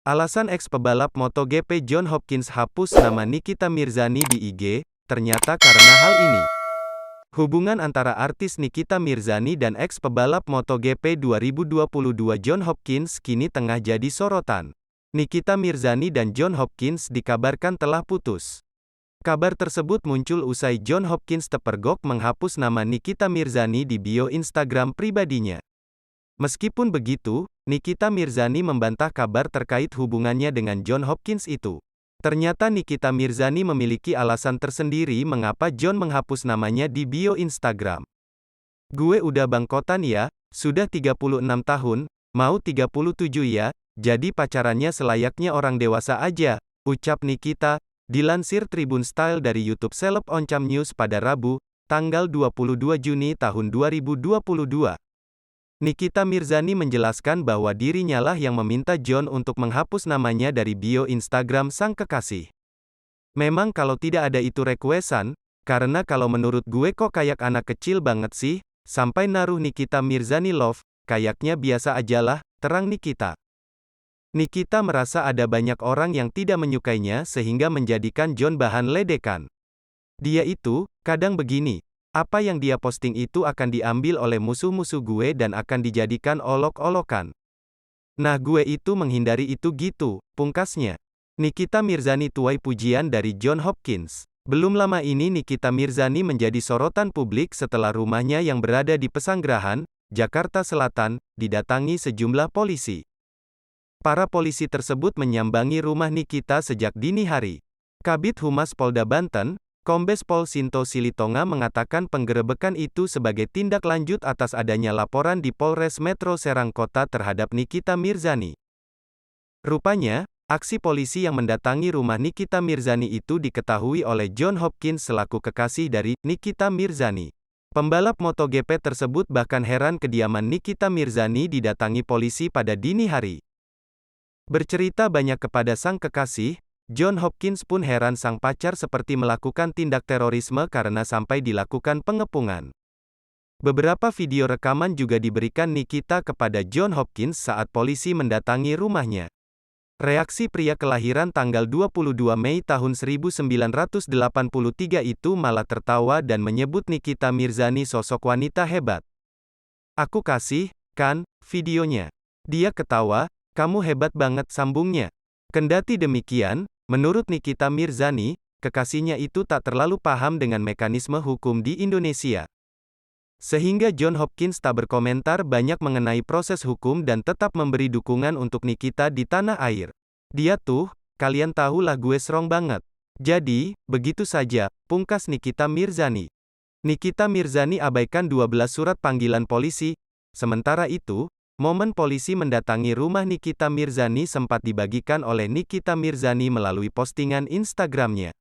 Alasan ex-pebalap MotoGP John Hopkins hapus nama Nikita Mirzani di IG, ternyata karena hal ini. Hubungan antara artis Nikita Mirzani dan ex-pebalap MotoGP 2022 John Hopkins kini tengah jadi sorotan. Nikita Mirzani dan John Hopkins dikabarkan telah putus. Kabar tersebut muncul usai John Hopkins terpergok menghapus nama Nikita Mirzani di bio Instagram pribadinya. Meskipun begitu, Nikita Mirzani membantah kabar terkait hubungannya dengan John Hopkins itu. Ternyata Nikita Mirzani memiliki alasan tersendiri mengapa John menghapus namanya di bio Instagram. "Gue udah bangkotan ya, sudah 36 tahun, mau 37 ya, jadi pacarannya selayaknya orang dewasa aja," ucap Nikita, dilansir Tribun Style dari YouTube seleb Oncom News pada Rabu, tanggal 22 Juni tahun 2022. Nikita Mirzani menjelaskan bahwa dirinya lah yang meminta John untuk menghapus namanya dari bio Instagram sang kekasih. "Memang kalau tidak ada itu requestan, karena kalau menurut gue kok kayak anak kecil banget sih, sampai naruh Nikita Mirzani love, kayaknya biasa ajalah," terang Nikita. Nikita merasa ada banyak orang yang tidak menyukainya sehingga menjadikan John bahan ledekan. "Dia itu, kadang begini. Apa yang dia posting itu akan diambil oleh musuh-musuh gue dan akan dijadikan olok-olokan. Nah gue itu menghindari itu gitu," pungkasnya. Nikita Mirzani tuai pujian dari John Hopkins. Belum lama ini Nikita Mirzani menjadi sorotan publik setelah rumahnya yang berada di Pesanggerahan, Jakarta Selatan, didatangi sejumlah polisi. Para polisi tersebut menyambangi rumah Nikita sejak dini hari. Kabid Humas Polda Banten, Kombes Pol Sinto Silitonga mengatakan penggerebekan itu sebagai tindak lanjut atas adanya laporan di Polres Metro Serang Kota terhadap Nikita Mirzani. Rupanya, aksi polisi yang mendatangi rumah Nikita Mirzani itu diketahui oleh John Hopkins selaku kekasih dari Nikita Mirzani. Pembalap MotoGP tersebut bahkan heran kediaman Nikita Mirzani didatangi polisi pada dini hari. Bercerita banyak kepada sang kekasih, John Hopkins pun heran sang pacar seperti melakukan tindak terorisme karena sampai dilakukan pengepungan. Beberapa video rekaman juga diberikan Nikita kepada John Hopkins saat polisi mendatangi rumahnya. Reaksi pria kelahiran tanggal 22 Mei tahun 1983 itu malah tertawa dan menyebut Nikita Mirzani sosok wanita hebat. "Aku kasih, kan, videonya. Dia ketawa, 'Kamu hebat banget,' sambungnya. Kendati demikian, menurut Nikita Mirzani, kekasihnya itu tak terlalu paham dengan mekanisme hukum di Indonesia. Sehingga John Hopkins tak berkomentar banyak mengenai proses hukum dan tetap memberi dukungan untuk Nikita di tanah air. "Dia tuh, kalian tahulah gue strong banget. Jadi, begitu saja," pungkas Nikita Mirzani. Nikita Mirzani abaikan 12 surat panggilan polisi. Sementara itu, momen polisi mendatangi rumah Nikita Mirzani sempat dibagikan oleh Nikita Mirzani melalui postingan Instagramnya.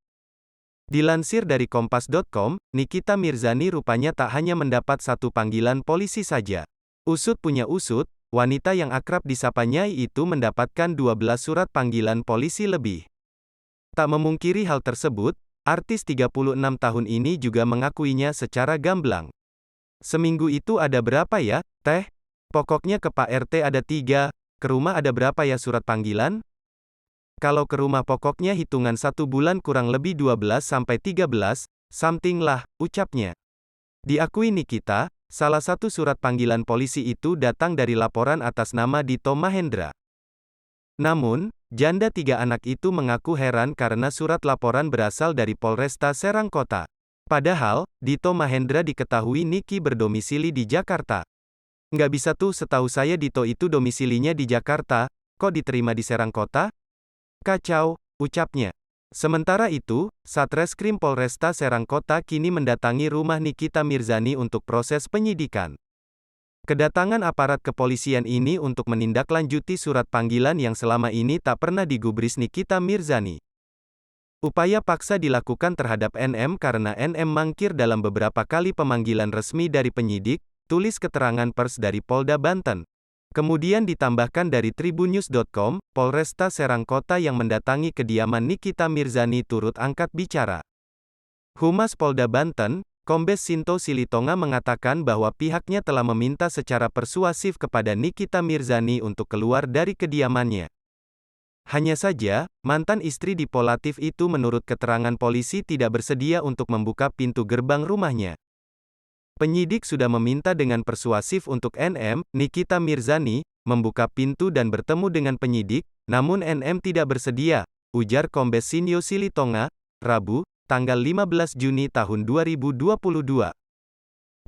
Dilansir dari Kompas.com, Nikita Mirzani rupanya tak hanya mendapat satu panggilan polisi saja. Usut punya usut, wanita yang akrab disapa Nyai itu mendapatkan 12 surat panggilan polisi lebih. Tak memungkiri hal tersebut, artis 36 tahun ini juga mengakuinya secara gamblang. "Seminggu itu ada berapa ya, Teh? Pokoknya ke Pak RT ada 3, ke rumah ada berapa ya surat panggilan? Kalau ke rumah pokoknya hitungan 1 bulan kurang lebih 12-13, something lah," ucapnya. Diakui Nikita, salah satu surat panggilan polisi itu datang dari laporan atas nama Dito Mahendra. Namun, janda 3 anak itu mengaku heran karena surat laporan berasal dari Polresta Serang Kota. Padahal, Dito Mahendra diketahui Niki berdomisili di Jakarta. "Nggak bisa tuh, setahu saya Dito itu domisilinya di Jakarta, kok diterima di Serang Kota? Kacau," ucapnya. Sementara itu, Satreskrim Polresta Serang Kota kini mendatangi rumah Nikita Mirzani untuk proses penyidikan. Kedatangan aparat kepolisian ini untuk menindaklanjuti surat panggilan yang selama ini tak pernah digubris Nikita Mirzani. Upaya paksa dilakukan terhadap NM karena NM mangkir dalam beberapa kali pemanggilan resmi dari penyidik, tulis keterangan pers dari Polda Banten. Kemudian ditambahkan dari tribunnews.com, Polresta Serang Kota yang mendatangi kediaman Nikita Mirzani turut angkat bicara. Humas Polda Banten, Kombes Sinto Silitonga mengatakan bahwa pihaknya telah meminta secara persuasif kepada Nikita Mirzani untuk keluar dari kediamannya. Hanya saja, mantan istri dipolatif itu menurut keterangan polisi tidak bersedia untuk membuka pintu gerbang rumahnya. Penyidik sudah meminta dengan persuasif untuk NM, Nikita Mirzani, membuka pintu dan bertemu dengan penyidik, namun NM tidak bersedia, ujar Kombes Sinyo Silitonga, Rabu, tanggal 15 Juni tahun 2022.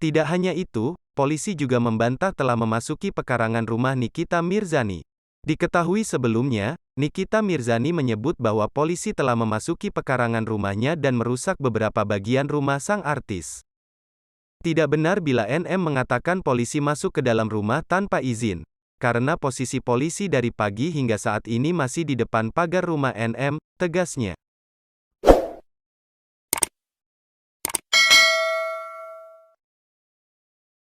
Tidak hanya itu, polisi juga membantah telah memasuki pekarangan rumah Nikita Mirzani. Diketahui sebelumnya, Nikita Mirzani menyebut bahwa polisi telah memasuki pekarangan rumahnya dan merusak beberapa bagian rumah sang artis. Tidak benar bila NM mengatakan polisi masuk ke dalam rumah tanpa izin, karena posisi polisi dari pagi hingga saat ini masih di depan pagar rumah NM, tegasnya.